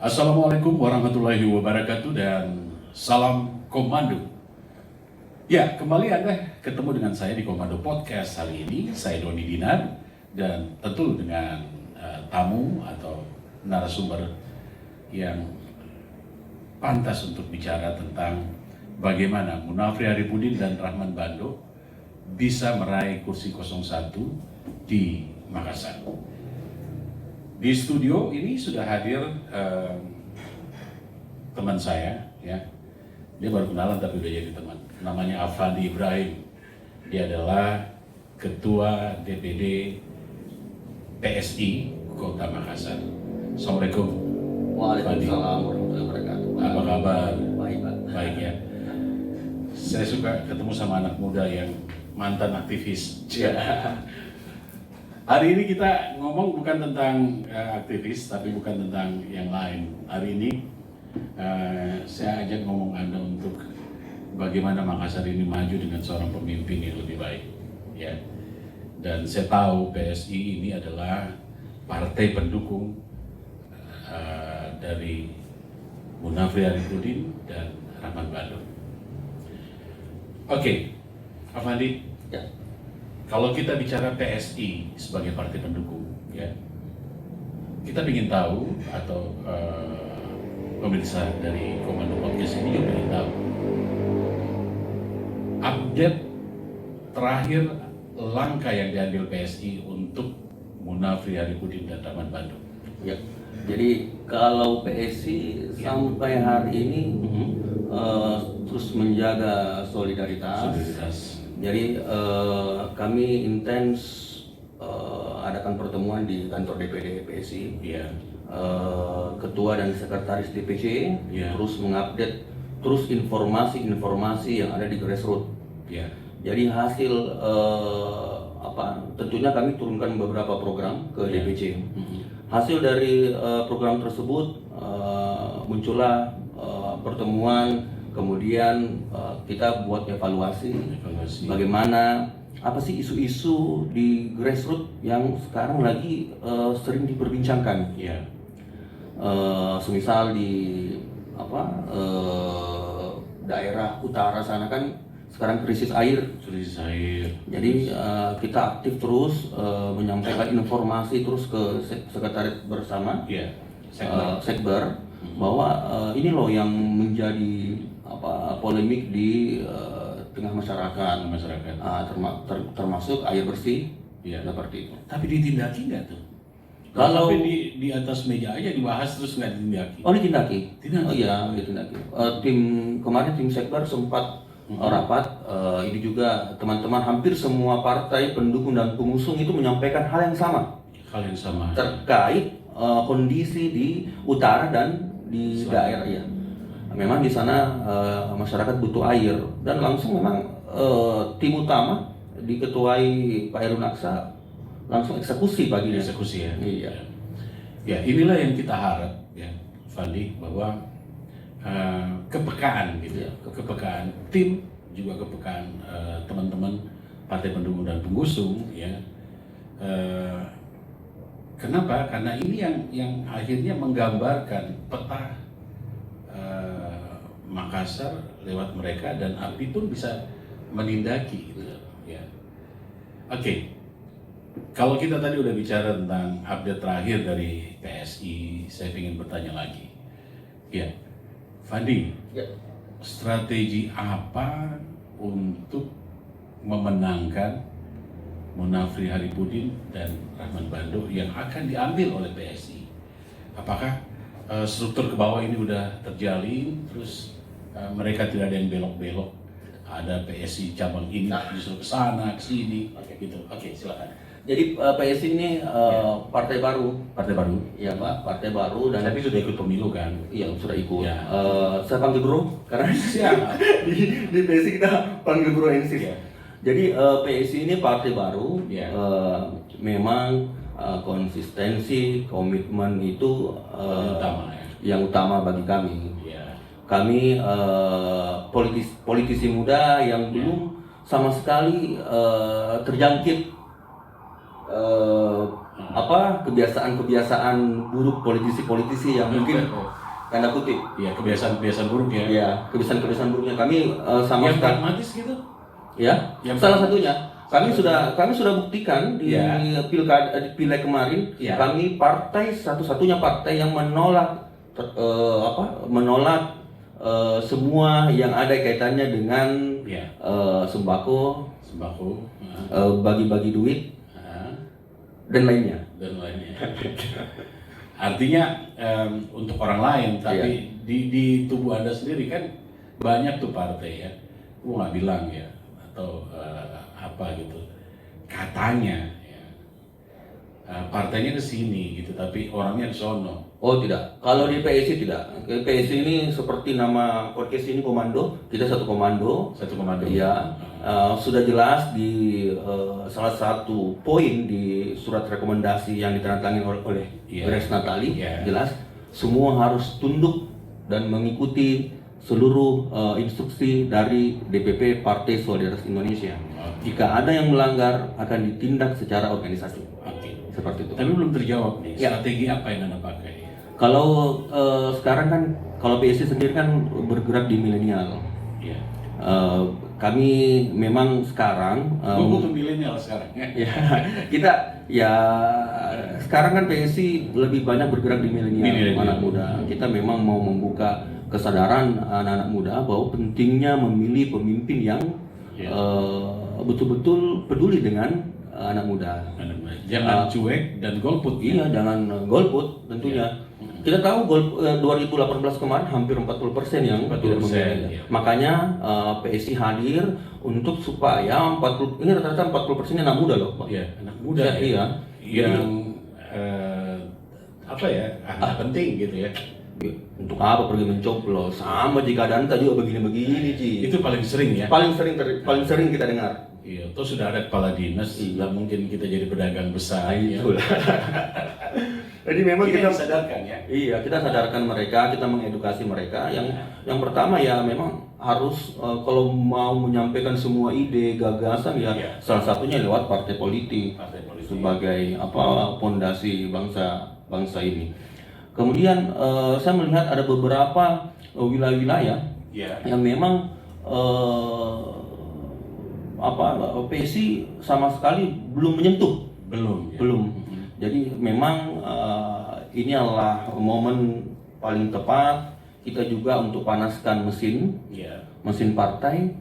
Assalamualaikum warahmatullahi wabarakatuh dan salam komando. Ya, kembali Anda ketemu dengan saya di Komando Podcast hari ini. Saya Doni Dinar dan tentu dengan tamu atau narasumber yang pantas untuk bicara tentang bagaimana Munafri Haripudin dan Rahman Bando bisa meraih kursi 01 di Makassar. Di studio ini sudah hadir teman saya, ya. Dia baru kenalan tapi udah jadi teman. Namanya Afandi Ibrahim. Dia adalah Ketua DPD PSI Kota Makassar. Assalamualaikum. Waalaikumsalam warahmatullahi wabarakatuh. Apa kabar? Baik, Pak. Baik ya. Saya suka ketemu sama anak muda yang mantan aktivis. Hari ini kita ngomong bukan tentang aktivis, tapi bukan tentang yang lain. Hari ini saya ajak ngomong Anda untuk bagaimana Makassar ini maju dengan seorang pemimpin yang lebih baik. Ya. Dan saya tahu PSI ini adalah partai pendukung dari Munafri Haripudin dan Rahman Bando. Oke, Afandi. Ya. Kalau kita bicara PSI sebagai partai pendukung, ya, kita ingin tahu atau pemirsa dari Komando Podcast ini juga ingin tahu update terakhir langkah yang diambil PSI untuk Munafri Haripudin dan Rahman Bando. Ya. Jadi kalau PSI sampai hari ini terus menjaga solidaritas. Jadi kami intens adakan pertemuan di kantor DPD PSI. Ya. Ketua dan sekretaris DPC terus mengupdate terus informasi yang ada di grassroots. Ya. Jadi hasil tentunya kami turunkan beberapa program ke DPC. Hasil dari program tersebut muncullah pertemuan. Kemudian kita buat evaluasi bagaimana apa sih isu-isu di grassroots yang sekarang lagi sering diperbincangkan. Ya. Semisal di daerah utara sana kan sekarang krisis air. Jadi kita aktif terus menyampaikan informasi terus ke sekretariat bersama, sekber, bahwa ini loh yang menjadi polemik di tengah masyarakat. Termasuk air bersih, seperti itu. Tapi ditindaki nggak tuh? Kalau sampai di atas meja aja dibahas terus nggak ditindaki? Oh, ditindaki. Ditindaki? Oh iya, ditindaki. Kemarin tim sekber sempat rapat. Ini juga teman-teman hampir semua partai pendukung dan pengusung itu menyampaikan hal yang sama. Terkait kondisi di utara dan di daerah ya. Memang di sana masyarakat butuh air dan langsung memang tim utama diketuai Pak Heru Naksa langsung eksekusi paginya. Eksekusi ya. Iya. Ya, inilah yang kita harap ya, Fandi, bahwa kepekaan gitu ya, kepekaan tim juga kepekaan teman-teman partai pendukung dan pengusung ya. Kenapa? Karena ini yang akhirnya menggambarkan peta Makassar lewat mereka dan API pun bisa menindaki gitu ya. Oke. Kalau kita tadi udah bicara tentang update terakhir dari PSI, saya ingin bertanya lagi. Ya, Fandi, strategi apa untuk memenangkan Munafri Haripudin dan Rahman Bando yang akan diambil oleh PSI? Apakah struktur ke bawah ini udah terjalin, terus mereka tidak ada yang belok-belok, ada PSI cabang ini justru ke sana, ke sini, gitu. Oke, silakan. Jadi PSI ini partai baru. Partai baru? Iya Pak, partai baru dan tapi sudah ikut pemilu kan? Iya, sudah ikut. Ya. Saya panggil bro, karena di PSI kita panggil bro NC. Ya. Jadi PSI ini partai baru. Ya. Memang konsistensi, komitmen itu utama, ya? Yang utama bagi kami. Ya. Kami politisi muda yang belum sama sekali terjangkit kebiasaan-kebiasaan buruk politisi-politisi yang mungkin tanda kutip. Ya, kebiasaan-kebiasaan buruk ya. Ya, kebiasaan-kebiasaan buruknya kami sama yang sekali. pragmatis gitu. Ya, Yang salah satunya kami sudah buktikan di Ya. Pileg kemarin, Ya. kami partai satu-satunya partai yang menolak semua yang ada kaitannya dengan Ya. sembako, bagi-bagi duit dan lainnya. Dan lainnya. Artinya untuk orang lain, tapi di tubuh Anda sendiri kan banyak tuh partai ya. Gua nggak bilang ya, atau apa gitu. Katanya ya, partainya ke sini gitu, tapi orangnya ke sono. Oh tidak, kalau di PSI tidak. PSI ini seperti nama podcast ini komando, kita satu komando. Satu komando. Iya, sudah jelas di salah satu poin di surat rekomendasi yang ditandatangani oleh Grace Natali, jelas semua harus tunduk dan mengikuti seluruh instruksi dari DPP Partai Solidaritas Indonesia. Jika ada yang melanggar akan ditindak secara organisasi. Seperti itu. Tapi belum terjawab nih. Ya. Strategi apa yang Anda pakai? Kalau sekarang kan, kalau PSI sendiri kan bergerak di milenial. Ya. Kami memang sekarang Bukan milenial sekarang ya. ya kita ya sekarang kan PSI lebih banyak bergerak di milenial, anak muda. Kita memang mau membuka kesadaran anak-anak muda bahwa pentingnya memilih pemimpin yang betul-betul peduli dengan anak muda. Jangan cuek dan golput. Iya, jangan golput tentunya. Kita tahu 2018 kemarin hampir 40% yang tidak memilih. Makanya PSI hadir untuk supaya 40, ini rata-rata 40% anak muda loh, Pak. Iya, anak muda. Iya. Yang anak penting gitu ya. Untuk apa pergi mencoblos? Sama jika Danta juga begini-begini, Ci. Itu paling sering ya. Paling sering kita dengar. Iya, terus sudah ada kepala dinas, nggak mungkin kita jadi pedagang besar. Itulah. Jadi memang kita sadarkan ya. Iya, kita sadarkan mereka, kita mengedukasi mereka. Yang pertama ya memang harus kalau mau menyampaikan semua ide, gagasan ya salah satunya lewat partai politik. Sebagai pondasi bangsa ini. Kemudian saya melihat ada beberapa wilayah-wilayah yang memang PSI sama sekali belum menyentuh. Belum. Jadi memang ini adalah momen paling tepat kita juga untuk panaskan mesin partai.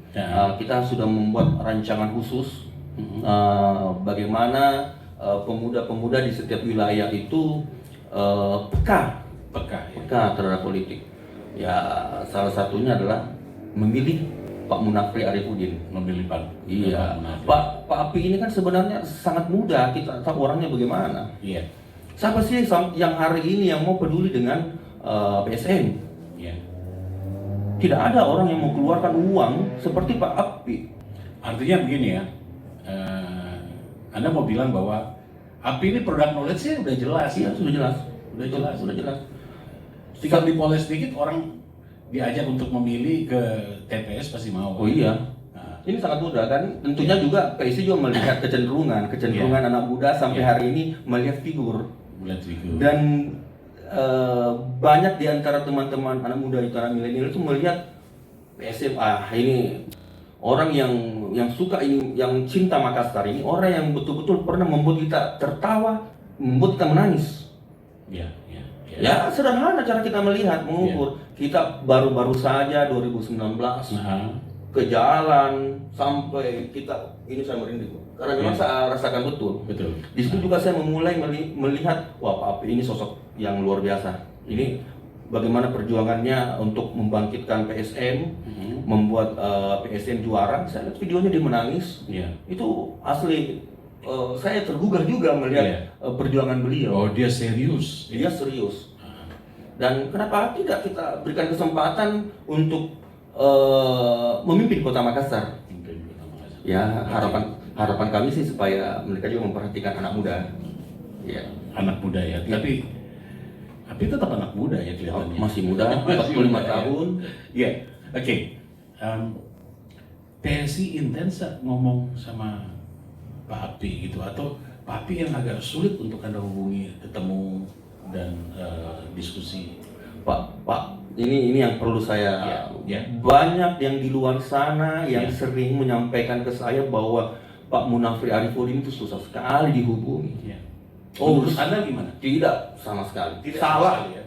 Kita sudah membuat rancangan khusus bagaimana pemuda-pemuda di setiap wilayah itu peka terhadap politik. Ya salah satunya adalah memilih Pak Munafri Arifudin. Memilih Pak. Iya. Pak Api ini kan sebenarnya sangat muda, kita tahu orangnya bagaimana. Iya. Siapa sih yang hari ini yang mau peduli dengan PSN? Iya. Tidak ada orang yang mau keluarkan uang seperti Pak Api. Artinya begini ya, Anda mau bilang bahwa Api ini produk knowledge-nya udah jelas. Iya, sudah jelas. Tinggal dipoles dikit, orang diajak untuk memilih ke TPS pasti mau. Oh iya. Ini sangat mudah kan. Tentunya juga PSI juga melihat kecenderungan anak muda sampai hari ini melihat figur. Dan banyak di antara teman-teman anak muda itu, anak milenial itu melihat PSI ini orang yang suka ini, yang cinta Makassar ini, orang yang betul-betul pernah membuat kita tertawa, membuat kita menangis. Ya sederhana cara kita melihat, mengukur. Kita baru-baru saja 2019 ke jalan sampai kita ini saya merinding karena memang saya rasakan betul. Di situ juga saya memulai melihat wah Pak Api ini sosok yang luar biasa. Ini bagaimana perjuangannya untuk membangkitkan PSM, membuat PSM juara. Saya lihat videonya dia menangis. Itu asli saya tergugah juga melihat perjuangan beliau. Oh, dia serius. Dia serius. Dan kenapa tidak kita berikan kesempatan untuk memimpin Kota Makassar? Ya, harapan kami sih supaya mereka juga memperhatikan anak muda. Ya. Anak muda ya. Tapi tetap anak muda ya kelihatannya. Masih muda, 45 tahun. Iya. Oke. PSI intens ngomong sama Pak Api gitu, atau Tapi yang agak sulit untuk Anda hubungi, ketemu dan diskusi. Pak, ini yang perlu saya. Ya. Banyak yang di luar sana yang sering menyampaikan ke saya bahwa Pak Munafri Arifudin itu susah sekali dihubungi. Ya. Oh, menurut Anda gimana? Tidak sama sekali. Tidak Salah. sama sekali, ya.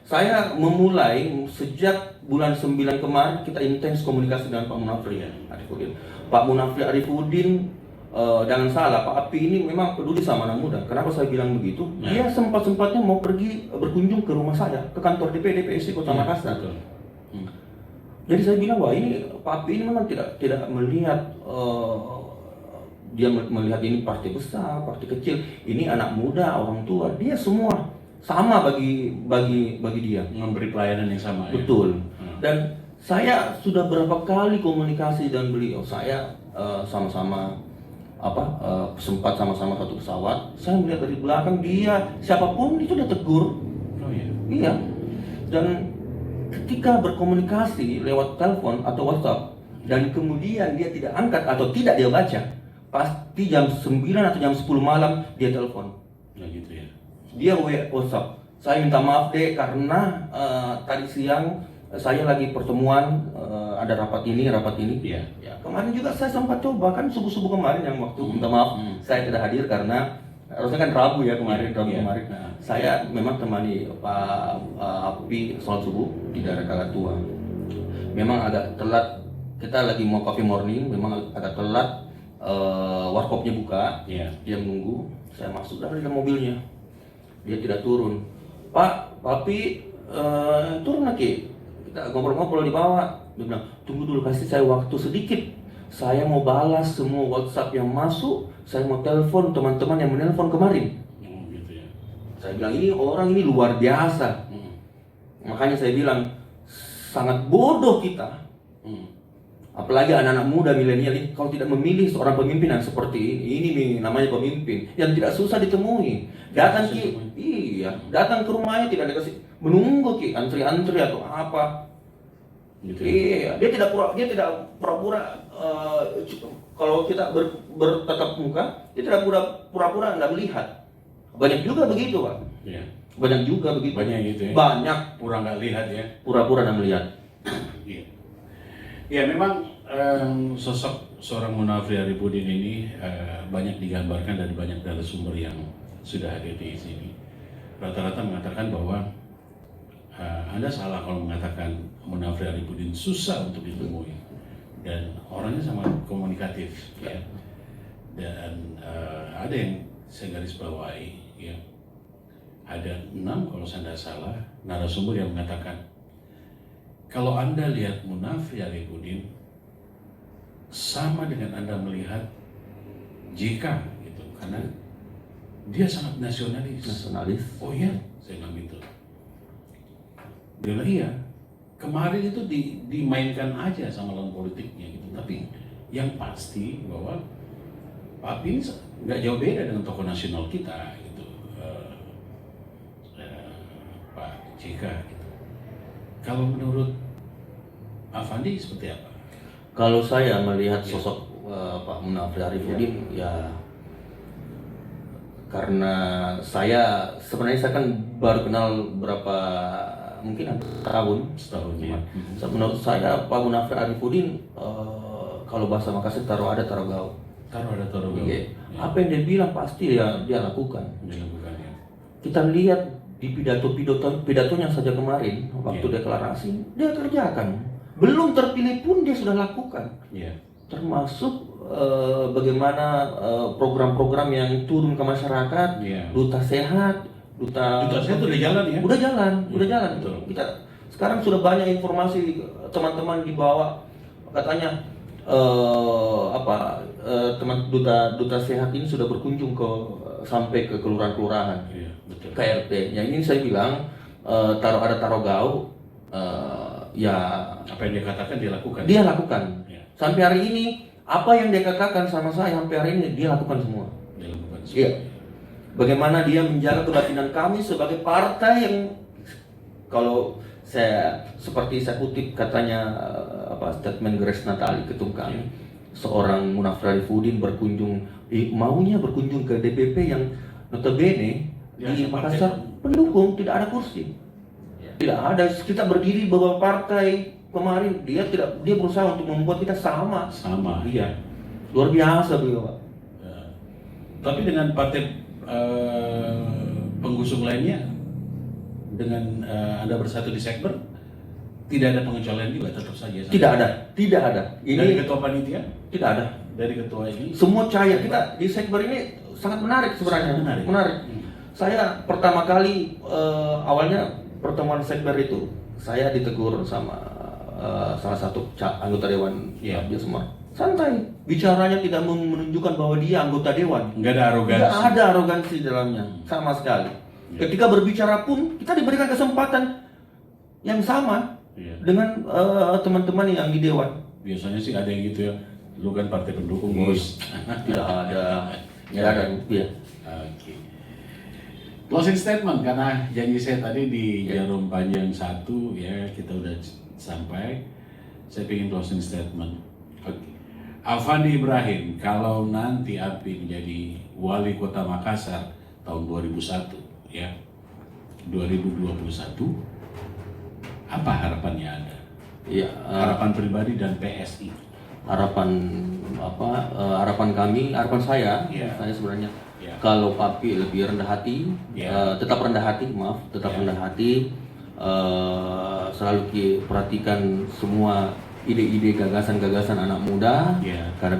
Saya memulai sejak bulan 9 kemarin kita intens komunikasi dengan Pak Munafri Arifudin. Pak Munafri Arifudin, jangan salah, Pak Api ini memang peduli sama anak muda. Kenapa saya bilang begitu? Dia sempat-sempatnya mau pergi berkunjung ke rumah saya, ke kantor DPD PSI Kota Makassar. Jadi saya bilang, wah ini Pak Api ini memang tidak melihat, dia melihat ini partai besar, partai kecil. Ini anak muda, orang tua, dia semua sama bagi dia. Memberi pelayanan yang sama. Betul. Dan saya sudah berapa kali komunikasi dengan beliau. Saya sama-sama sempat sama-sama satu pesawat. Saya melihat dari belakang dia, siapapun itu dia tegur. Oh iya. Iya. Dan ketika berkomunikasi lewat telepon atau WhatsApp dan kemudian dia tidak angkat atau tidak dia baca, pasti jam 9 atau jam 10 malam dia telepon. Nah gitu ya. Dia WhatsApp. Saya minta maaf deh karena tadi siang saya lagi pertemuan, ada rapat ini. Iya. Ya, kemarin juga saya sempat coba kan subuh-subuh kemarin yang waktu minta maaf saya tidak hadir karena harusnya kan Rabu ya kemarin. Kemarin. Nah, saya memang temani Pak Api sholat subuh di daerah Kagatua. Memang agak telat. Kita lagi mau coffee morning, memang agak telat. Warkopnya buka. Iya. Dia menunggu. Saya masuk dari dalam mobilnya. Dia tidak turun. Pak Api turun lagi. Kita ngobrol-ngobrol di bawah. Dia bilang, tunggu dulu, kasih saya waktu sedikit. Saya mau balas semua WhatsApp yang masuk. Saya mau telepon teman-teman yang menelpon kemarin. Gitu ya. Saya bilang, ini orang ini luar biasa. Makanya saya bilang, sangat bodoh kita. Apalagi anak-anak muda milenial ini kalau tidak memilih seorang pemimpin yang seperti ini nih, namanya pemimpin yang tidak susah ditemui. Datang datang ke rumahnya tidak dikasih menunggu antri-antri atau apa. Gitu. Iya, dia tidak pura-pura kalau kita bertatap muka, dia tidak pura-pura nggak melihat. Banyak juga begitu, Pak. Iya. Banyak juga begitu. Banyak gitu ya. Banyak Pura nggak lihat ya. pura-pura nggak melihat. Iya. Ya memang sosok seorang Munafri Arifudin ini banyak digambarkan dari banyak narasumber yang sudah hadir di sini. Rata-rata mengatakan bahwa Anda salah kalau mengatakan Munafri Arifudin susah untuk ditemui dan orangnya sangat komunikatif ya. Dan ada yang saya garis bawahi ya. Ada 6 kalau saya tidak salah narasumber yang mengatakan kalau Anda lihat Munafri Arifudin sama dengan Anda melihat JK gitu, karena dia sangat nasionalis. Oh iya, saya bilang gitu. Dia bilang iya. Kemarin itu dimainkan aja sama lawan politiknya gitu, tapi yang pasti bahwa Pak Api ini nggak jauh beda dengan tokoh nasional kita gitu, Pak JK gitu. Kalau menurut Afandi seperti apa? Kalau saya melihat sosok Pak Munafri Arifudin ya karena saya sebenarnya kan baru kenal berapa mungkin setahun ya. Menurut saya Pak Munafri Arifudin kalau bahasa Makassar taruh ada taruh gaul. Iya. Apa yang dia bilang pasti dia lakukan. Ya. Kita lihat di pidatonya saja kemarin waktu deklarasi dia kerjakan. Belum terpilih pun dia sudah lakukan. Termasuk bagaimana program-program yang turun ke masyarakat, duta sehat, duta sehat udah jalan ya? Udah jalan. Betul. Kita sekarang sudah banyak informasi teman-teman di bawah katanya teman duta sehat ini sudah berkunjung sampai ke kelurahan-kelurahan, ke RT. Yang ini saya bilang taruh gaul. Ya apa yang dia katakan dia lakukan. Sampai hari ini apa yang dia katakan sama saya sampai hari ini dia lakukan semua. Iya. Bagaimana dia menjaga kebatinan kami sebagai partai yang kalau saya seperti saya kutip katanya statement Grace Natali ketum kami, seorang Munafir Arifudin maunya berkunjung ke DPP yang notabene Ya, di partai. Makassar pendukung, tidak ada kursi. Tidak ada. Kita berdiri bahwa partai kemarin dia berusaha untuk membuat kita sama. Iya. Luar biasa beliau, Pak. Tapi dengan partai pengusung lainnya, dengan Anda bersatu di Sekber, tidak ada pengecualian juga, tetap saja. Tidak ada. Dari ketua panitia? Tidak ada. Dari ketua ini? Semua cair. Kita di Sekber ini sangat menarik sebenarnya. Menarik. Saya pertama kali awalnya pertemuan Sekber itu saya ditegur sama salah satu anggota dewan Abdul Semar. Santai, bicaranya tidak menunjukkan bahwa dia anggota dewan. Nggak ada arogansi. Nggak ada arogansi dalamnya, sama sekali. Ketika berbicara pun kita diberikan kesempatan yang sama dengan teman-teman yang di dewan. Biasanya sih ada yang gitu ya. Lu kan partai pendukung, bos. Tidak ada. Iya. Oke. Closing statement, karena janji saya tadi di Jarum Panjang 1 ya, kita udah sampai. Saya ingin closing statement. Oke. Afandi Ibrahim, kalau nanti Api menjadi wali kota Makassar tahun 2001 ya, 2021, apa harapannya Anda? Iya, Harapan pribadi dan PSI. harapan saya sebenarnya kalau Papi lebih rendah hati, tetap rendah hati, selalu perhatikan semua ide-ide gagasan-gagasan anak muda, karena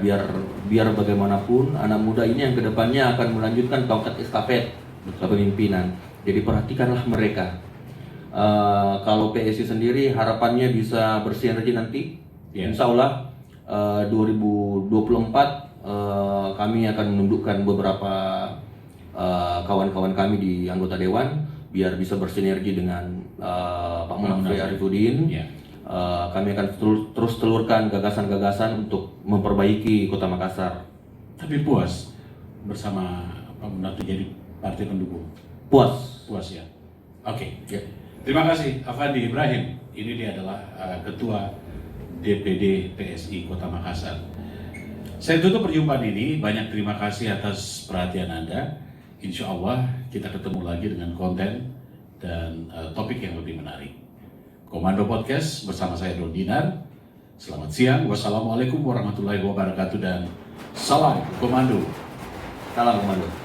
biar bagaimanapun anak muda ini yang kedepannya akan melanjutkan tongkat estafet kepemimpinan. Jadi perhatikanlah mereka. Kalau PSI sendiri harapannya bisa bersinergi nanti, Insya Allah 2024 kami akan menundukkan beberapa kawan-kawan kami di anggota dewan biar bisa bersinergi dengan Pak Munafir Arifudin. Kami akan terus telurkan gagasan-gagasan untuk memperbaiki Kota Makassar. Tapi puas bersama Pak Munafir jadi partai pendukung? Puas ya. Oke. Terima kasih Afandi Ibrahim. Ini dia adalah Ketua DPD PSI Kota Makassar. Saya tutup perjumpaan ini. Banyak terima kasih atas perhatian Anda. Insya Allah kita ketemu lagi dengan konten dan topik yang lebih menarik. Komando Podcast bersama saya Don Dinar. Selamat siang. Wassalamualaikum warahmatullahi wabarakatuh dan salam Komando. Salam Komando.